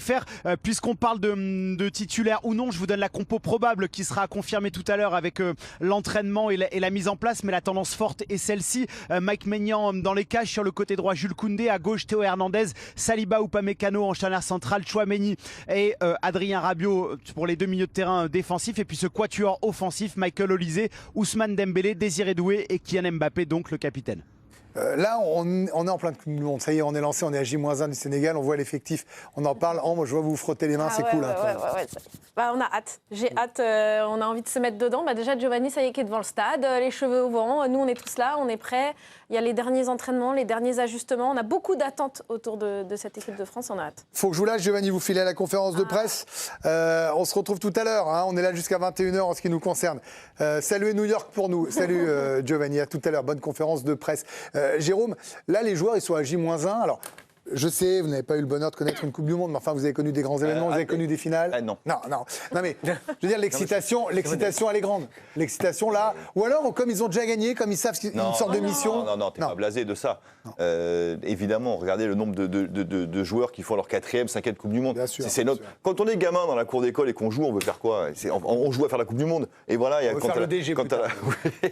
faire. Puisqu'on parle de titulaire ou non, je vous donne la compo probable qui sera confirmée tout à l'heure avec l'entraînement et la mise en place, mais la tendance forte est celle-ci. Mike Maignan dans les cages, sur le côté droit Jules Koundé, à gauche Théo Hernandez, Saliba ou Upamecano en charnière centrale, Tchouaméni et Adrien Rabiot pour les deux milieux de terrain défensifs, et puis ce quatuor offensif, Michael Olise, Ousmane Dembélé, Désiré Doué et Kylian Mbappé, donc le capitaine. Là, on est en plein Coupe du Monde. Ça y est, on est lancé, on est à J-1 du Sénégal, on voit l'effectif, on en parle. Oh, moi, je vois vous frotter les mains, c'est cool. Ouais. On a hâte. J'ai hâte, on a envie de se mettre dedans. Déjà, Giovanni, ça y est, qui est devant le stade, les cheveux au vent. Nous, on est tous là, on est prêts. Il y a les derniers entraînements, les derniers ajustements. On a beaucoup d'attentes autour de cette équipe de France, on a hâte. Faut que je vous lâche, Giovanni, vous filez à la conférence de presse. On se retrouve tout à l'heure, hein. On est là jusqu'à 21h en ce qui nous concerne. Saluez New York pour nous. Salut Giovanni, à tout à l'heure. Bonne conférence de presse. Jérôme, là, les joueurs, ils sont à J-1. Alors, je sais, vous n'avez pas eu le bonheur de connaître une Coupe du Monde, mais enfin, vous avez connu des grands événements, vous avez connu des finales. Non, mais je veux dire, l'excitation, elle est grande. L'excitation, là, ou alors, comme ils ont déjà gagné, comme ils savent une sorte de mission. Non, t'es pas blasé de ça. Évidemment, regardez le nombre de joueurs qui font leur 4e, 5e Coupe du Monde. Bien sûr. Quand on est gamin dans la cour d'école et qu'on joue, on veut faire quoi? On joue à faire la Coupe du Monde. Et voilà, on veut faire le DG plus tard. Et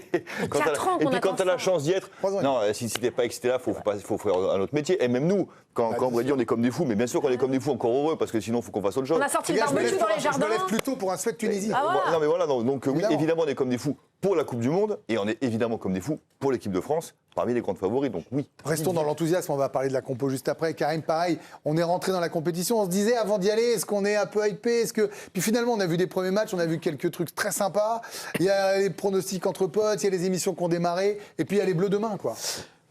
puis quand tu as la chance d'y être, non, si t'es pas excité là, faut faire un autre métier. Et même nous, quand on va dire on est comme des fous, mais bien sûr qu'on est comme des fous, encore heureux, parce que sinon il faut qu'on fasse autre chose. On a sorti le barbecue dans les jardins. Je me lève plutôt pour un Suède Tunisie. Non mais voilà, donc oui, évidemment on est comme des fous pour la Coupe du Monde, et on est évidemment comme des fous pour l'équipe de France, parmi les grandes favoris, donc oui. Restons dans l'enthousiasme, on va parler de la compo juste après. Karim, pareil, on est rentré dans la compétition, on se disait avant d'y aller, est-ce qu'on est un peu hypé, Puis finalement on a vu des premiers matchs, on a vu quelques trucs très sympas, il y a les pronostics entre potes, il y a les émissions qui ont démarré, et puis il y a les Bleus demain, quoi.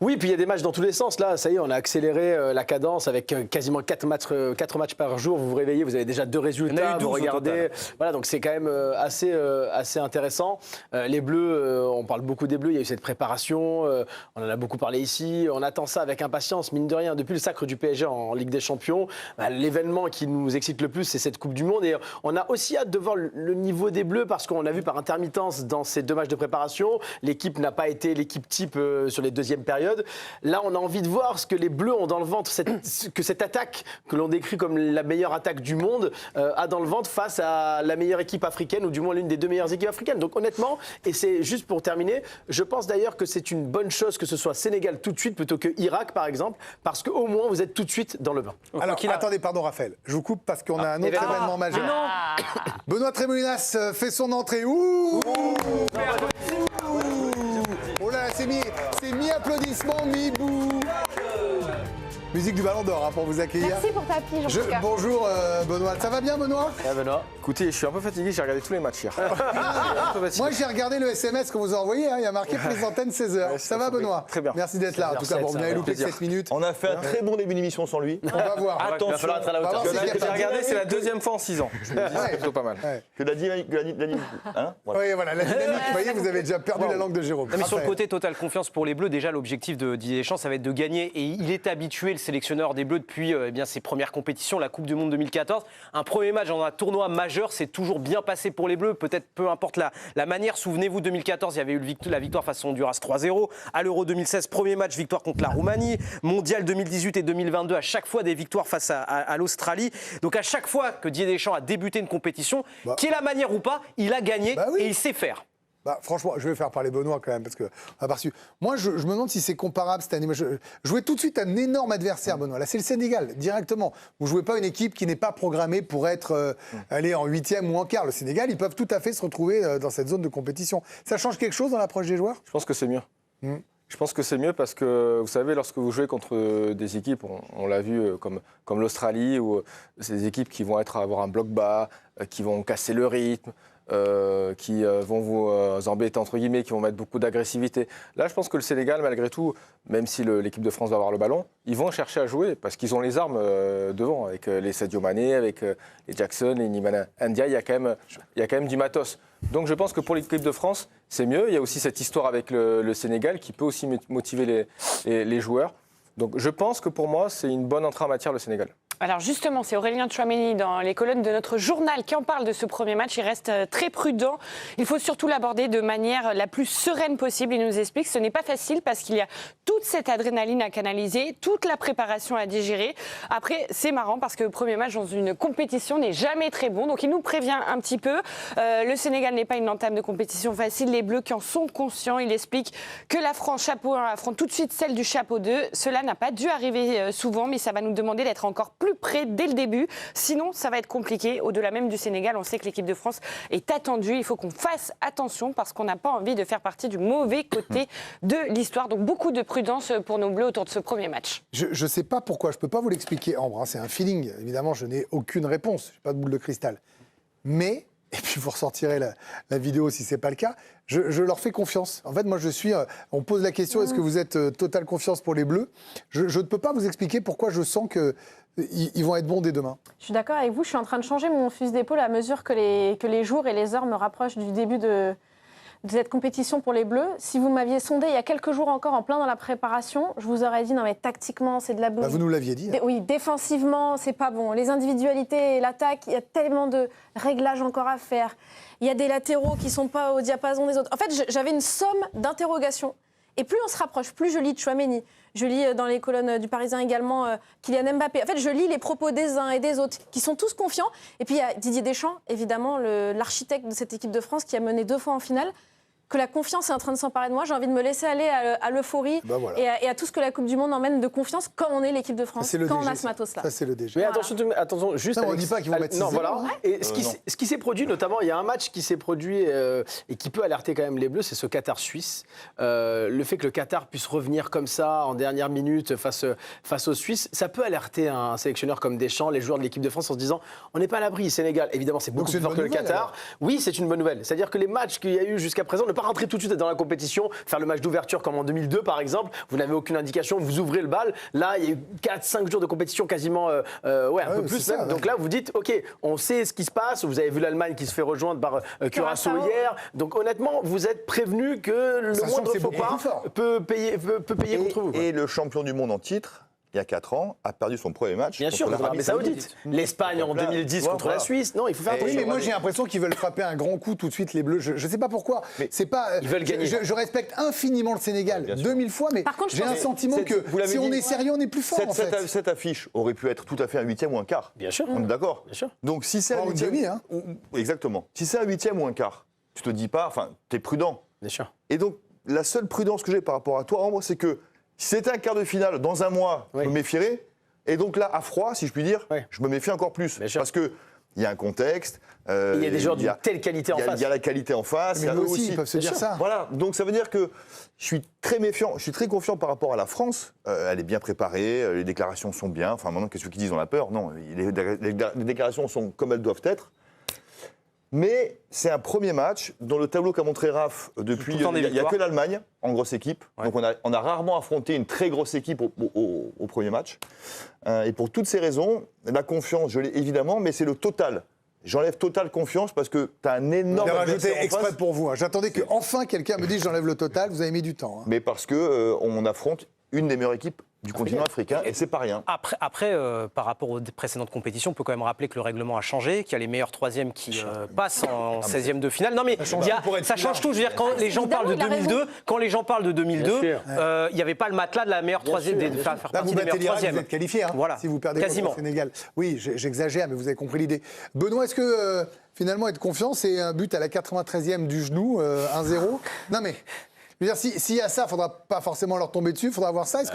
Oui, puis il y a des matchs dans tous les sens. Là, ça y est, on a accéléré la cadence avec quasiment 4 matchs par jour. Vous vous réveillez, vous avez déjà 2 résultats. Vous regardez. Voilà, donc c'est quand même assez intéressant. Les Bleus, on parle beaucoup des Bleus. Il y a eu cette préparation. On en a beaucoup parlé ici. On attend ça avec impatience, mine de rien. Depuis le sacre du PSG en Ligue des Champions, l'événement qui nous excite le plus, c'est cette Coupe du Monde. Et on a aussi hâte de voir le niveau des Bleus, parce qu'on a vu par intermittence dans ces 2 matchs de préparation, l'équipe n'a pas été l'équipe type sur les deuxièmes périodes. Là, on a envie de voir ce que les Bleus ont dans le ventre, que cette attaque que l'on décrit comme la meilleure attaque du monde a dans le ventre face à la meilleure équipe africaine, ou du moins l'une des 2 meilleures équipes africaines. Donc honnêtement, et c'est juste pour terminer, je pense d'ailleurs que c'est une bonne chose que ce soit Sénégal tout de suite plutôt que Irak par exemple, parce qu'au moins vous êtes tout de suite dans le bain. Alors attendez, pardon Raphaël, je vous coupe parce qu'on a un autre événement majeur. Benoît Tremoulinas fait son entrée. Oh là, c'est mi-applaudissement, mi-bouh. Musique du Ballon d'Or pour vous accueillir. Merci pour ta pige, en tout cas. Bonjour Benoît, ça va bien Benoît? Benoît. Écoutez, je suis un peu fatigué, j'ai regardé tous les matchs hier. Moi j'ai regardé le SMS qu'on vous a envoyé, il y a marqué prise d'antenne 16h. Ouais, ça va Benoît? Très bien. Merci d'être là. En tout cas, vous n'avez loupé 7 minutes. On a fait un très bon début d'émission sans lui. On va voir. Attention, il va falloir être à la hauteur. J'ai regardé, c'est la 2e fois en 6 ans. Je me dis, c'est plutôt pas mal. que la dynamique, hein, voilà. Oui, voilà, la dynamique, vous voyez, vous avez déjà perdu la langue de Jérôme. Mais sur le côté totale confiance pour les Bleus, déjà l'objectif de Didier Deschamps, ça va être de gagner. Et il est habitué, le sélectionneur des Bleus, depuis ses premières compétitions, la Coupe du Monde 2014. Un premier match dans un tournoi majeur, c'est toujours bien passé pour les Bleus. Peut-être peu importe la manière. Souvenez-vous, 2014, il y avait eu la victoire face à Honduras 3-0. À l'Euro 2016, premier match, victoire contre la Roumanie. Mondial 2018 et 2022, à chaque fois des victoires face à l'Australie. Donc à chaque fois que Didier Deschamps a débuté une compétition, qui est la manière ou pas, il a gagné et il sait faire. Franchement, je vais faire parler Benoît quand même, parce que moi, je me demande si c'est comparable cette année. Je jouais tout de suite un énorme adversaire, Benoît. Là, c'est le Sénégal, directement. Vous ne jouez pas une équipe qui n'est pas programmée pour être aller en 8e ou en quart. Le Sénégal, ils peuvent tout à fait se retrouver dans cette zone de compétition. Ça change quelque chose dans l'approche des joueurs? Je pense que c'est mieux. Je pense que c'est mieux parce que, vous savez, lorsque vous jouez contre des équipes, on l'a vu comme l'Australie, ou ces équipes qui vont avoir un bloc bas, qui vont casser le rythme, qui vont vous embêter, entre guillemets, qui vont mettre beaucoup d'agressivité. Là, je pense que le Sénégal, malgré tout, même si l'équipe de France va avoir le ballon, ils vont chercher à jouer parce qu'ils ont les armes devant, avec les Sadio Mané, avec les Jackson, les Nimana India, il y a quand même du matos. Donc je pense que pour l'équipe de France, c'est mieux. Il y a aussi cette histoire avec le Sénégal qui peut aussi motiver les joueurs. Donc je pense que pour moi, c'est une bonne entrée en matière, le Sénégal. Alors justement, c'est Aurélien Tchouaméni dans les colonnes de notre journal qui en parle de ce premier match. Il reste très prudent. Il faut surtout l'aborder de manière la plus sereine possible. Il nous explique que ce n'est pas facile parce qu'il y a toute cette adrénaline à canaliser, toute la préparation à digérer. Après, c'est marrant parce que le premier match dans une compétition n'est jamais très bon. Donc il nous prévient un petit peu. Le Sénégal n'est pas une entame de compétition facile. Les Bleus qui en sont conscients. Il explique que la France, chapeau 1, affronte tout de suite celle du chapeau 2. Cela n'a pas dû arriver souvent, mais ça va nous demander d'être encore plus près dès le début. Sinon, ça va être compliqué. Au-delà même du Sénégal, on sait que l'équipe de France est attendue. Il faut qu'on fasse attention parce qu'on n'a pas envie de faire partie du mauvais côté de l'histoire. Donc, beaucoup de prudence pour nos Bleus autour de ce premier match. Je ne sais pas pourquoi, je ne peux pas vous l'expliquer, Ambre. C'est un feeling. Évidemment, je n'ai aucune réponse. Je n'ai pas de boule de cristal. Mais, et puis vous ressortirez la vidéo si ce n'est pas le cas, je leur fais confiance. En fait, moi, on pose la question, est-ce que vous êtes totale confiance pour les Bleus ? Je ne peux pas vous expliquer pourquoi je sens qu'ils vont être bons dès demain. Je suis d'accord avec vous, je suis en train de changer mon fusil d'épaule à mesure que les jours et les heures me rapprochent du début de cette compétition pour les Bleus. Si vous m'aviez sondé il y a quelques jours encore, en plein dans la préparation, je vous aurais dit non mais tactiquement c'est de la bouse. Vous nous l'aviez dit. Oui, défensivement c'est pas bon. Les individualités et l'attaque, il y a tellement de réglages encore à faire. Il y a des latéraux qui sont pas au diapason des autres. En fait, j'avais une somme d'interrogations. Et plus on se rapproche, plus je lis Tchouaméni. Je lis dans les colonnes du Parisien également Kylian Mbappé. En fait, je lis les propos des uns et des autres qui sont tous confiants. Et puis il y a Didier Deschamps, évidemment, l'architecte de cette équipe de France qui a mené 2 fois en finale. Que la confiance est en train de s'emparer de moi. J'ai envie de me laisser aller à l'euphorie voilà. et à tout ce que la Coupe du Monde emmène de confiance quand on est l'équipe de France, quand on a ce matos-là. Ça, c'est le DG. Mais attention, juste. Non, on ne dit pas qu'ils vont mettre 6-0. Non, voilà. Et ce qui s'est produit, notamment, il y a un match qui s'est produit et qui peut alerter quand même les Bleus, c'est ce Qatar-Suisse. Le fait que le Qatar puisse revenir comme ça en dernière minute face aux Suisses, ça peut alerter un sélectionneur comme Deschamps, les joueurs de l'équipe de France, en se disant on n'est pas à l'abri. Sénégal, évidemment, c'est beaucoup plus fort que le Qatar. Alors. Oui, c'est une bonne nouvelle. C'est-à-dire que les matchs qu'il y a eu jusqu'à présent, ne pas rentrer tout de suite dans la compétition, faire le match d'ouverture comme en 2002 par exemple, vous n'avez aucune indication, vous ouvrez le bal, là il y a eu 4-5 jours de compétition quasiment, un peu plus ça, même. Donc là vous dites, ok, on sait ce qui se passe, vous avez vu l'Allemagne qui se fait rejoindre par Curaçao hier, donc honnêtement vous êtes prévenu que le moindre faux pas peut payer contre vous. Et le champion du monde en titre, il y a 4 ans, a perdu son premier match. Bien sûr, contre l'Arabie Saoudite. L'Espagne en 2010 contre la Suisse. Non, il faut faire attention. Oui, mais moi j'ai l'impression qu'ils veulent frapper un grand coup tout de suite les Bleus. Je ne sais pas pourquoi. C'est pas. Ils veulent gagner. Je respecte infiniment le Sénégal 2000 fois, mais j'ai un sentiment que si on est sérieux, on est plus fort. Cette affiche aurait pu être tout à fait un 8e ou un quart. Bien sûr. On est d'accord. Bien sûr. Donc si c'est un 8e, exactement. Si c'est un 8e ou un quart, tu te dis pas, enfin, t'es prudent. Bien sûr. Et donc la seule prudence que j'ai par rapport à toi, Ambre, c'est que si c'était un quart de finale dans un mois, je me méfierais. Et donc là, à froid, si je puis dire, je me méfie encore plus. Parce qu'il y a un contexte. Il y a des joueurs d'une telle qualité en face. Il y a la qualité en face. Mais eux aussi, ils peuvent se dire ça. Voilà, donc ça veut dire que je suis très méfiant, je suis très confiant par rapport à la France. Elle est bien préparée, les déclarations sont bien. Enfin, maintenant, qu'est-ce qu'ils disent, on a peur? Non, les déclarations sont comme elles doivent être. Mais c'est un premier match dans le tableau qu'a montré Raph depuis. Il n'y a que l'Allemagne en grosse équipe. Donc on a rarement affronté une très grosse équipe au premier match. Et pour toutes ces raisons, la confiance, je l'ai évidemment, mais c'est le total. J'enlève total confiance parce que tu as un énorme. Je l'ai rajouté exprès pour vous. J'attendais qu'enfin quelqu'un me dise j'enlève le total. Vous avez mis du temps. Mais parce qu'on affronte une des meilleures équipes du continent africain, et c'est pas rien. Après par rapport aux précédentes compétitions, on peut quand même rappeler que le règlement a changé, qu'il y a les meilleurs troisièmes qui passent en 16e de finale. Non mais ça change tout. Je veux dire, quand les gens parlent de 2002, il n'y avait pas le matelas de la meilleure troisième, faire partie des meilleurs troisièmes. Vous êtes qualifié, voilà. Si vous perdez contre le Sénégal. Oui, j'exagère, mais vous avez compris l'idée. Benoît, est-ce que finalement être confiant, c'est un but à la 93e du genou, 1-0 ? Non mais. Je veux dire, s'il y a ça, il ne faudra pas forcément leur tomber dessus, il faudra avoir ça. Est-ce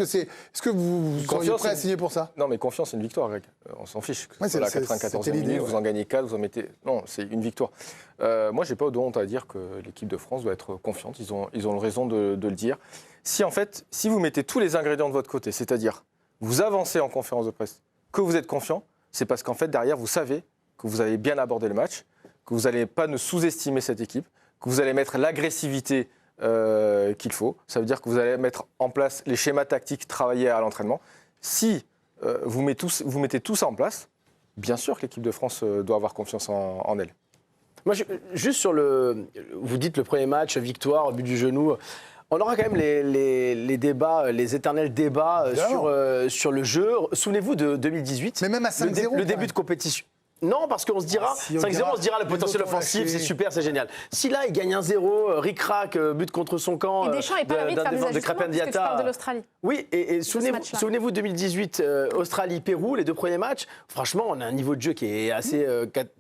que vous seriez prêt à signer pour ça? Non, mais confiance, c'est une victoire, Greg. On s'en fiche. C'est la 94e minute, vous en gagnez 4, vous en mettez... Non, c'est une victoire. Moi, je n'ai pas de honte à dire que l'équipe de France doit être confiante. Ils ont raison de le dire. Si vous mettez tous les ingrédients de votre côté, c'est-à-dire vous avancez en conférence de presse, que vous êtes confiant, c'est parce qu'en fait, derrière, vous savez que vous avez bien abordé le match, que vous n'allez pas sous-estimer cette équipe, que vous allez mettre l'agressivité qu'il faut. Ça veut dire que vous allez mettre en place les schémas tactiques travaillés à l'entraînement. Si vous mettez tout ça en place, bien sûr que l'équipe de France doit avoir confiance en elle. Moi, juste sur vous dites le premier match, victoire, but du genou. On aura quand même les débats, les éternels débats Évidemment. sur le jeu. Souvenez-vous de 2018. Mais même à 5-0, Le quand début même. de compétition. Non, parce qu'on se dira, si, on 5-0, dira, on se dira le les potentiel autres ont offensif, lâché. c'est super, c'est génial. Si là, il gagne 1-0, ric-rac, but contre son camp, Et Deschamps n'est pas ravi de faire des ajustements, parce que tu parles de l'Australie. Oui, et ce souvenez-vous, match-là. souvenez-vous 2018, Australie-Pérou, les 2 premiers matchs. Franchement, on a un niveau de jeu qui est assez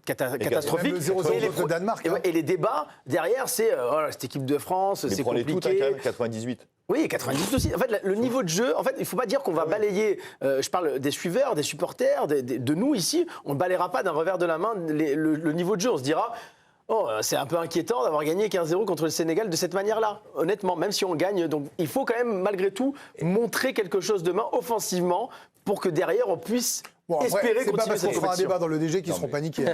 catastrophique. même le 0-0 Et les contre le Danemark, hein. Et les débats derrière, c'est cette équipe de France, Mais c'est prends les toutes, hein, compliqué. quand même, 98. Oui, 98 aussi. En fait, le niveau de jeu, en fait, il ne faut pas dire qu'on va balayer. Je parle des suiveurs, des supporters, de nous ici. On ne balayera pas d'un revers de la main le niveau de jeu. On se dira. Oh, c'est un peu inquiétant d'avoir gagné 15-0 contre le Sénégal de cette manière-là, honnêtement, même si on gagne. Donc il faut quand même, malgré tout, montrer quelque chose demain offensivement pour que derrière on puisse Bon, après, espérer c'est pas continuer parce cette qu'on fera un compétition. débat dans le DG qu'ils seront paniqués.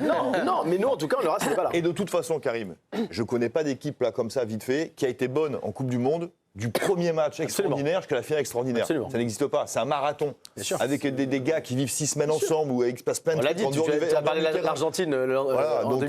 Non, mais nous en tout cas, on aura ce débat-là. Et de toute façon, Karim, je connais pas d'équipe là comme ça, vite fait, qui a été bonne en Coupe du Monde du premier match extraordinaire jusqu'à la finale extraordinaire. Absolument. Ça n'existe pas. C'est un marathon. sûr. Avec des gars qui vivent 6 semaines ensemble ou ils se passent plein de On l'a trucs dit, en dehors tu as parlé de terrain. l'Argentine Voilà, en donc,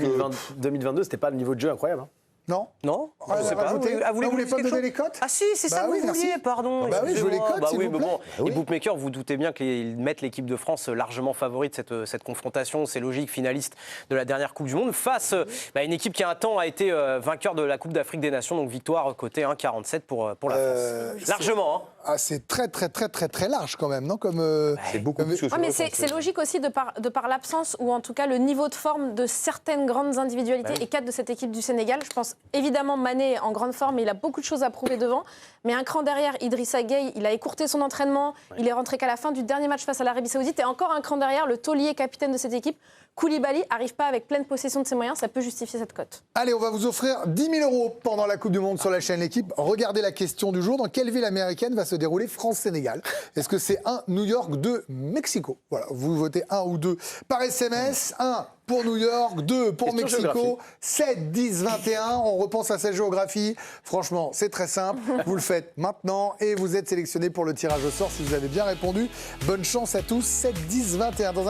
2022, c'était pas le niveau de jeu incroyable. Hein. Non Non, Ah, je sais pas. rajoutez. Vous voulez Ah, vous voulez dire pas quelque donner chose les cotes Ah si, c'est Bah ça que oui, vous merci. vouliez, pardon. Bah oui, je veux les excusez-moi. cotes, s'il oui, vous mais plaît. bon, Ah oui. les bookmakers, vous doutez bien qu'ils mettent l'équipe de France largement favorite de cette confrontation. C'est logique, finaliste de la dernière Coupe du Monde, face à une équipe qui un temps a été vainqueur de la Coupe d'Afrique des Nations, donc victoire côté 1,47 pour la France. Largement, hein. Ah, c'est très large quand même, non comme, C'est beaucoup plus que Ouais, mais c'est logique aussi de par l'absence ou en tout cas le niveau de forme de certaines grandes individualités et cadres de cette équipe du Sénégal. Je pense évidemment Mané en grande forme, il a beaucoup de choses à prouver devant. Mais un cran derrière, Idrissa Gueye, il a écourté son entraînement, il est rentré qu'à la fin du dernier match face à l'Arabie Saoudite. Et encore un cran derrière, le taulier capitaine de cette équipe, Koulibaly, n'arrive pas avec pleine possession de ses moyens, ça peut justifier cette cote. Allez, on va vous offrir 10 000 € pendant la Coupe du Monde sur la chaîne L'équipe. Regardez la question du jour. Dans quelle ville américaine va se dérouler France-Sénégal? Est-ce que c'est 1, New York, 2, Mexico? Voilà, vous votez 1 ou 2 par SMS. 1 pour New York, 2 pour Question Mexico, 7, 10, 21. On repense à cette géographie. Franchement, c'est très simple. Vous le faites maintenant et vous êtes sélectionné pour le tirage au sort si vous avez bien répondu. Bonne chance à tous. 7, 10, 21. Dans un